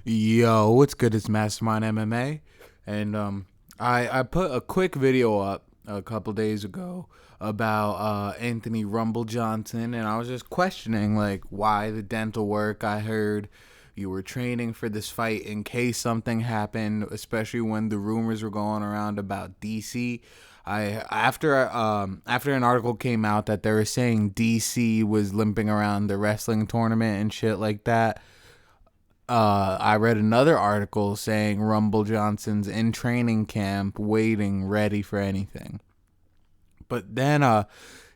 Yo, what's good? It's Mastermind MMA, and I put a quick video up a couple days ago about Anthony Rumble Johnson, and I was just questioning like why the dental work. I heard you were training for this fight in case something happened, especially when the rumors were going around about DC. After an article came out that they were saying DC was limping around the wrestling tournament and shit like that. I read another article saying Rumble Johnson's in training camp, waiting, ready for anything. But then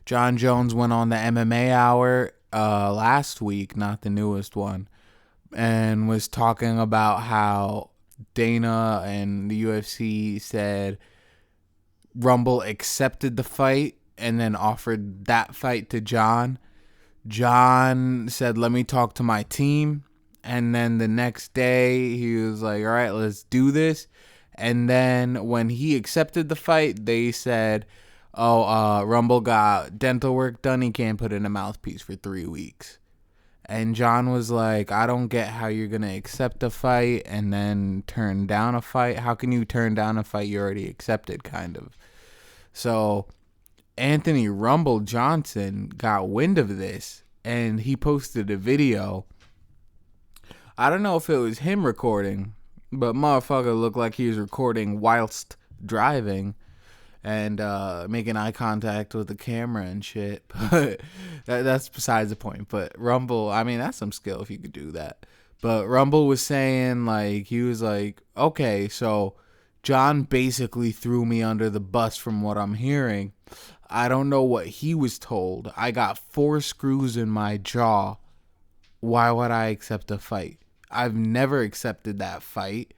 Jon Jones went on the MMA Hour last week, not the newest one, and was talking about how Dana and the UFC said Rumble accepted the fight and then offered that fight to Jon. Jon said, "Let me talk to my team." And then the next day, he was like, all right, let's do this. And then when he accepted the fight, they said, Rumble got dental work done. He can't put in a mouthpiece for 3 weeks. And Jon was like, I don't get how you're going to accept a fight and then turn down a fight. How can you turn down a fight you already accepted, kind of? So Anthony Rumble Johnson got wind of this, and he posted a video. I don't know if it was him recording, but motherfucker looked like he was recording whilst driving and making eye contact with the camera and shit. But that's besides the point. But Rumble, I mean, that's some skill if you could do that. But Rumble was saying, like, he was like, okay, so Jon basically threw me under the bus from what I'm hearing. I don't know what he was told. I got 4 screws in my jaw. Why would I accept a fight? I've never accepted that fight.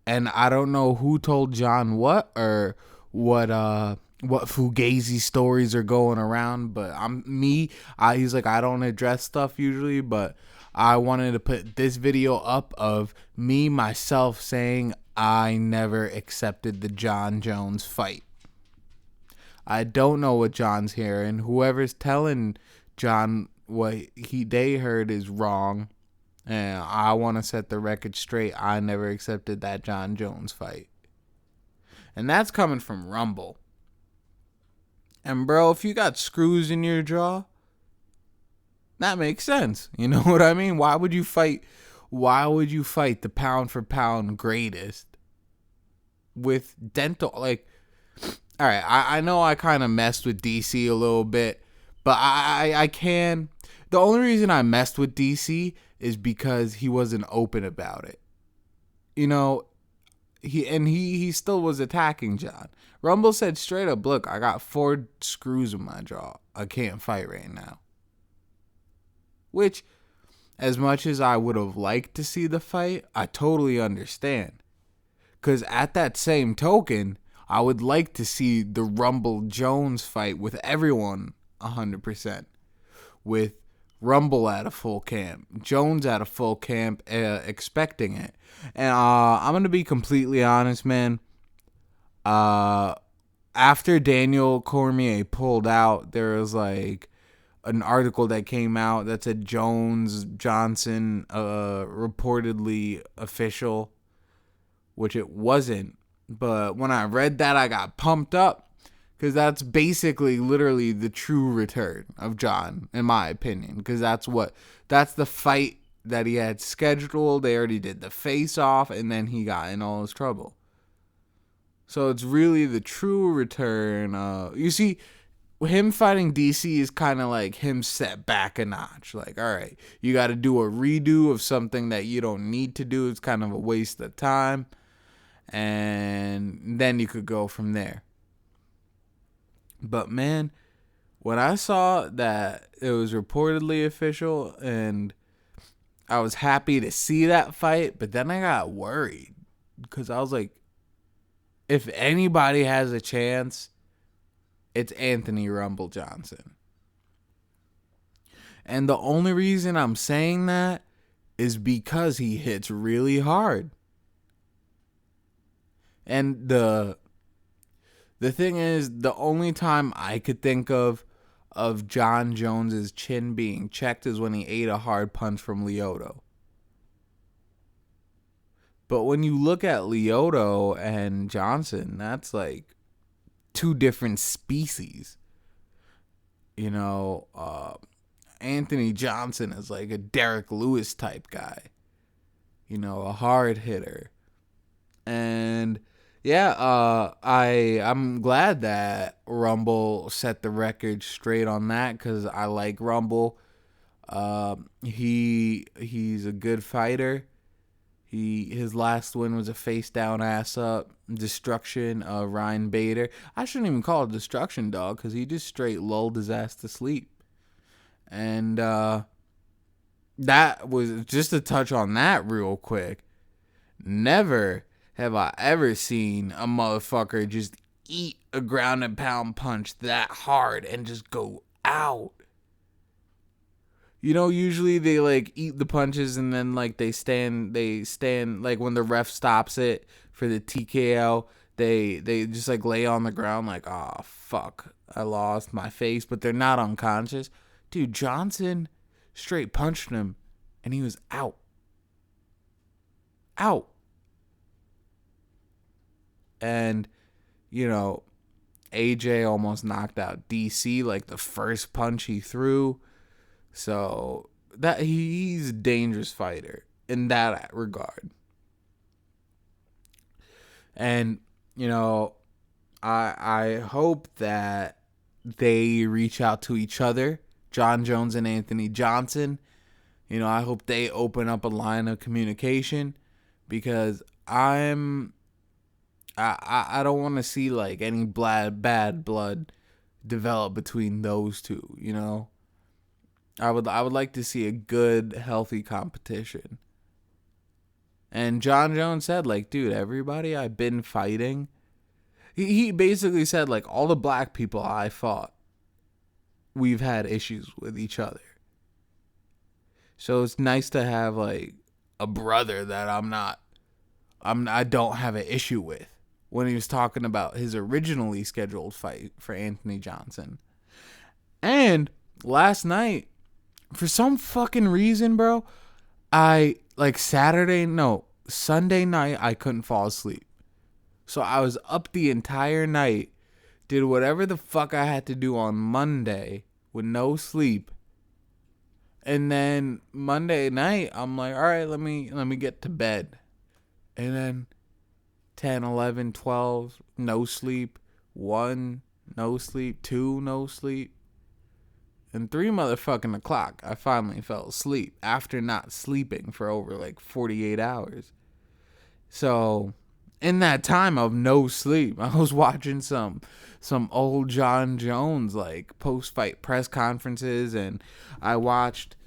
And I don't know who told Jon what or what Fugazi stories are going around, but he's like, I don't address stuff usually, but I wanted to put this video up of me myself saying I never accepted the Jon Jones fight. I don't know what Jon's hearing. Whoever's telling Jon what they heard is wrong. And I want to set the record straight. I never accepted that Jon Jones fight. And that's coming from Rumble. And bro, if you got screws in your jaw, that makes sense. You know what I mean? Why would you fight the pound for pound greatest with dental? Like, all right, I know I kind of messed with DC a little bit, but I can. The only reason I messed with DC is because he wasn't open about it. You know, he still was attacking Jon. Rumble said straight up, look, I got 4 screws in my jaw. I can't fight right now. Which, as much as I would have liked to see the fight, I totally understand. Because at that same token, I would like to see the Rumble Jones fight with everyone 100%. With Rumble at a full camp, Jones at a full camp, expecting it. And I'm going to be completely honest, man. After Daniel Cormier pulled out, there was like an article that came out that said Jones Johnson reportedly official, which it wasn't. But when I read that, I got pumped up. Because that's basically literally the true return of Jon, in my opinion. Because that's the fight that he had scheduled. They already did the face-off, and then he got in all his trouble. So it's really the true return. You see, him fighting DC is kind of like him set back a notch. Like, all right, you got to do a redo of something that you don't need to do. It's kind of a waste of time. And then you could go from there. But man, when I saw that it was reportedly official, and I was happy to see that fight, but then I got worried because I was like, if anybody has a chance, it's Anthony Rumble Johnson. And the only reason I'm saying that is because he hits really hard. And the thing is, the only time I could think of Jon Jones's chin being checked is when he ate a hard punch from Lyoto. But when you look at Lyoto and Johnson, that's like two different species. You know, Anthony Johnson is like a Derek Lewis type guy. You know, a hard hitter. And yeah, I'm glad that Rumble set the record straight on that, because I like Rumble. He's a good fighter. His last win was a face down, ass up destruction of Ryan Bader. I shouldn't even call it destruction, dog, because he just straight lulled his ass to sleep. And that was just to touch on that real quick. Never have I ever seen a motherfucker just eat a ground and pound punch that hard and just go out. You know, usually they like eat the punches and then like they stand like when the ref stops it for the TKO, they just like lay on the ground like, oh fuck, I lost my face, but they're not unconscious. Dude, Johnson straight punched him and he was out. Out. And, you know, AJ almost knocked out DC like the first punch he threw. So that he's a dangerous fighter in that regard. And, you know, I hope that they reach out to each other, Jon Jones and Anthony Johnson. You know, I hope they open up a line of communication, because I don't want to see like any bad blood develop between those two, you know. I would like to see a good, healthy competition. And Jon Jones said, like, dude, everybody I've been fighting, he basically said, like, all the black people I fought, we've had issues with each other. So it's nice to have like a brother that I don't have an issue with, when he was talking about his originally scheduled fight for Anthony Johnson. And last night, for some fucking reason, bro, Sunday night, I couldn't fall asleep. So I was up the entire night, did whatever the fuck I had to do on Monday with no sleep. And then Monday night, I'm like, all right, let me get to bed. And then 10, 11, 12, no sleep. 1, no sleep. 2, no sleep. And 3 motherfucking o'clock, I finally fell asleep after not sleeping for over like 48 hours. So in that time of no sleep, I was watching some old Jon Jones like post-fight press conferences, and I watched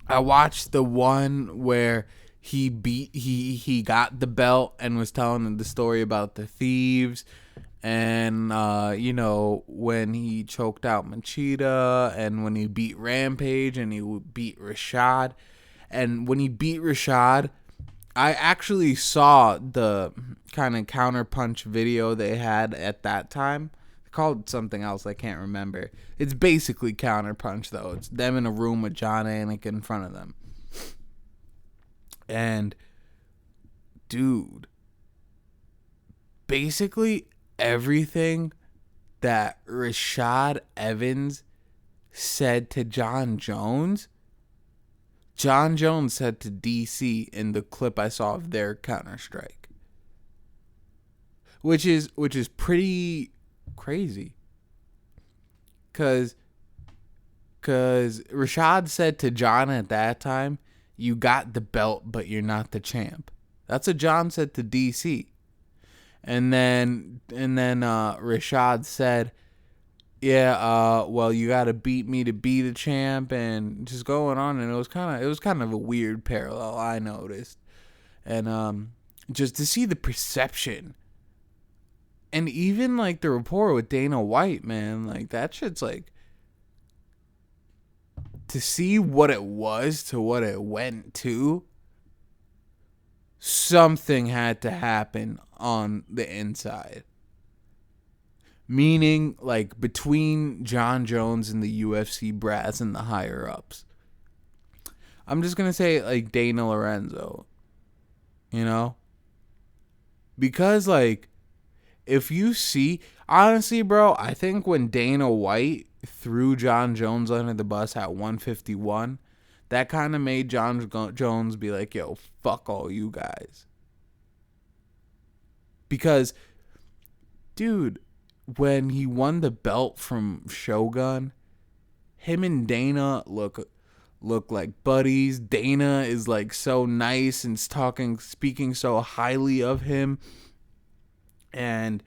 the one where he got the belt and was telling the story about the thieves, and you know, when he choked out Machida, and when he beat Rampage, and he beat Rashad. And when he beat Rashad, I actually saw the kind of counterpunch video they had at that time. It's called something else, I can't remember. It's basically counterpunch, though. It's them in a room with John Anik in front of them. And, dude, basically everything that Rashad Evans said to Jon Jones, Jon Jones said to DC in the clip I saw of their Counter-Strike. Which is pretty crazy. Cause Rashad said to Jon at that time, you got the belt, but you're not the champ. That's what Jon said to DC. And then Rashad said, yeah, well, you got to beat me to be the champ, and just going on. And it was kind of a weird parallel, I noticed. And just to see the perception, and even like the rapport with Dana White, man, like that shit's like, to see what it was to what it went to, something had to happen on the inside. Meaning, like, between Jon Jones and the UFC brass and the higher-ups. I'm just going to say, like, Dana Lorenzo. you know? Because, like, if you see, honestly, bro, I think when Dana White threw Jon Jones under the bus at 151, that kind of made Jon Jones be like, yo, fuck all you guys. Because, dude, when he won the belt from Shogun, him and Dana look like buddies. Dana is like so nice and speaking so highly of him. And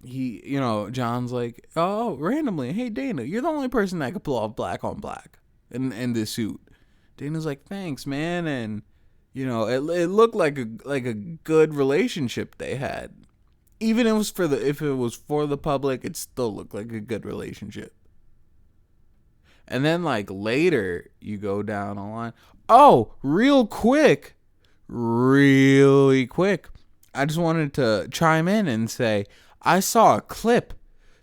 he, John's like, oh, randomly, hey Dana, you're the only person that could pull off black on black in this suit. Dana's like, thanks, man. And it looked like a good relationship they had. Even if it was for the public, it still looked like a good relationship. And then, like, later, you go down the line. Oh, really quick. I just wanted to chime in and say, I saw a clip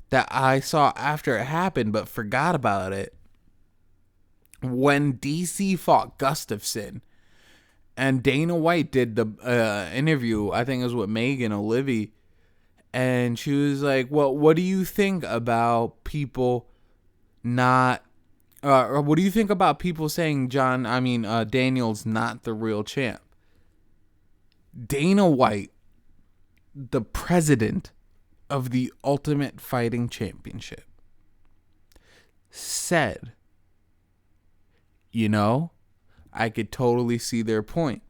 that I saw after it happened, but forgot about it. When DC fought Gustafsson, and Dana White did the interview, I think it was with Megan O'Leary, and she was like, well, what do you think about people not... what do you think about people saying Daniel's not the real champ? Dana White, the president of the Ultimate Fighting Championship, said, I could totally see their point.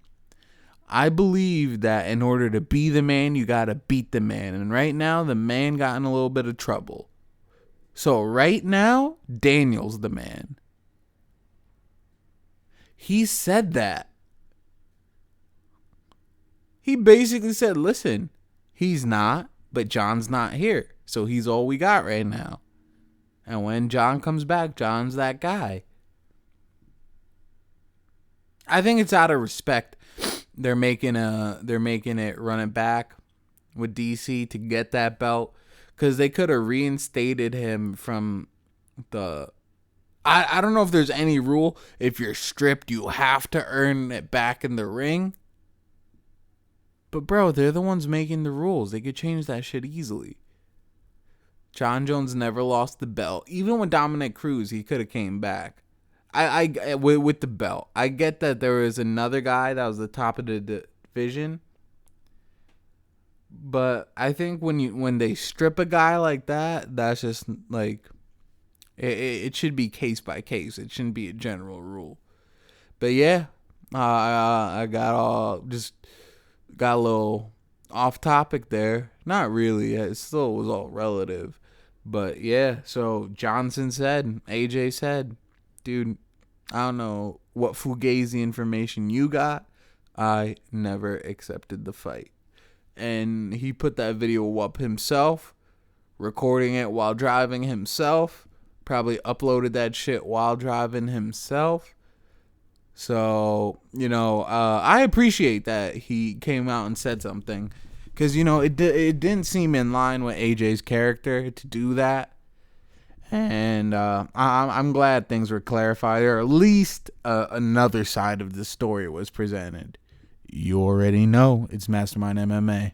I believe that in order to be the man, you got to beat the man. And right now, the man got in a little bit of trouble. So right now, Daniel's the man. He said that. He basically said, listen, he's not, but John's not here. So he's all we got right now. And when Jon comes back, John's that guy. I think it's out of respect. They're making it run it back with DC to get that belt. Because they could have reinstated him from the... I don't know if there's any rule. If you're stripped, you have to earn it back in the ring. But, bro, they're the ones making the rules. They could change that shit easily. Jon Jones never lost the belt. Even with Dominic Cruz, he could have came back. With the belt. I get that there was another guy that was the top of the division. But I think when they strip a guy like that, that's just like it should be case by case. It shouldn't be a general rule. But yeah, I got a little off topic there. Not really. It still was all relative. But yeah, so AJ said, dude, I don't know what fugazi information you got. I never accepted the fight. And he put that video up himself, recording it while driving himself. Probably uploaded that shit while driving himself. So, I appreciate that he came out and said something. Because, it didn't seem in line with AJ's character to do that. And I'm glad things were clarified, or at least another side of the story was presented. You already know it's Mastermind MMA.